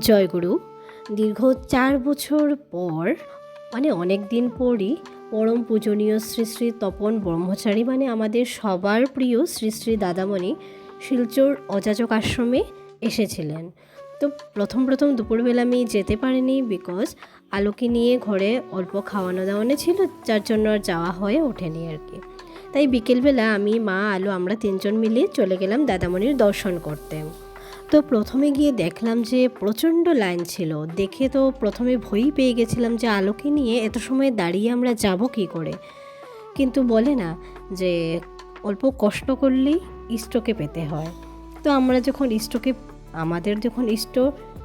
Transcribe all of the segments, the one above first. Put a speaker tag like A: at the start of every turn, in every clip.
A: জয়গুরু। দীর্ঘ ৪ বছর পর অনেক দিন পরই পরম পূজনীয় শ্রী শ্রী তপন ব্রহ্মচারী আমাদের সবার প্রিয় শ্রী শ্রী দাদামণি শিলচর অযাচক আশ্রমে এসেছিলেন। তো প্রথম দুপুরবেলা আমি যেতে পারিনি, বিকজ আলোকে নিয়ে ঘরে অল্প খাওয়ানো দাওয়ানো ছিল, যার জন্য আর যাওয়া হয়ে ওঠেনি আর কি। তাই বিকেলবেলা আমি, মা, আলো আমরা 3 জন মিলে চলে গেলাম দাদামণির দর্শন করতে। তো প্রথমে গিয়ে দেখলাম যে প্রচণ্ড লাইন ছিল। দেখে তো প্রথমে ভয়ই পেয়ে গেছিলাম যে আলোকে নিয়ে এত সময় দাঁড়িয়ে আমরা যাব কী করে। কিন্তু বলে না যে অল্প কষ্ট করলেই ইষ্টকে পেতে হয়। তো আমাদের যখন ইষ্ট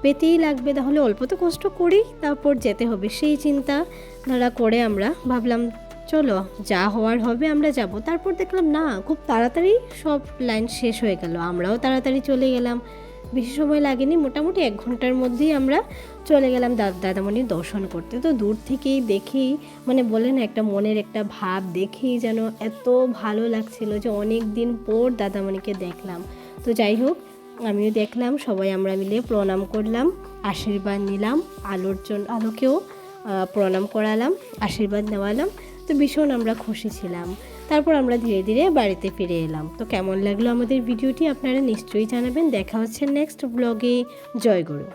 A: পেতেই লাগবে, তাহলে অল্প তো কষ্ট করেই তারপর যেতে হবে, সেই চিন্তা ধারা করে আমরা ভাবলাম চলো যা হওয়ার হবে আমরা যাব। তারপর দেখলাম না, খুব তাড়াতাড়ি সব লাইন শেষ হয়ে গেল, আমরাও তাড়াতাড়ি চলে গেলাম। বেশি সময় লাগেনি, মোটামুটি 1 ঘন্টার মধ্যেই আমরা চলে গেলাম দাদামণির দর্শন করতে। তো দূর থেকেই দেখেই বলে না, একটা মনের একটা ভাব দেখেই যেন এত ভালো লাগছিল যে অনেক দিন পর দাদামণিকে দেখলাম। তো যাই হোক, আমিও দেখলাম, সবাই আমরা মিলে প্রণাম করলাম, আশীর্বাদ নিলাম, আলোকেও প্রণাম করালাম, আশীর্বাদ নেওয়ালাম। তো ভীষণ আমরা খুশি ছিলাম। তারপর আমরা ধীরে ধীরে বাড়িতে ফিরে এলাম। তো কেমন লাগলো আমাদের ভিডিওটি আপনারা নিশ্চয়ই জানাবেন। দেখা হচ্ছে নেক্সট ব্লগে। জয় গুরু।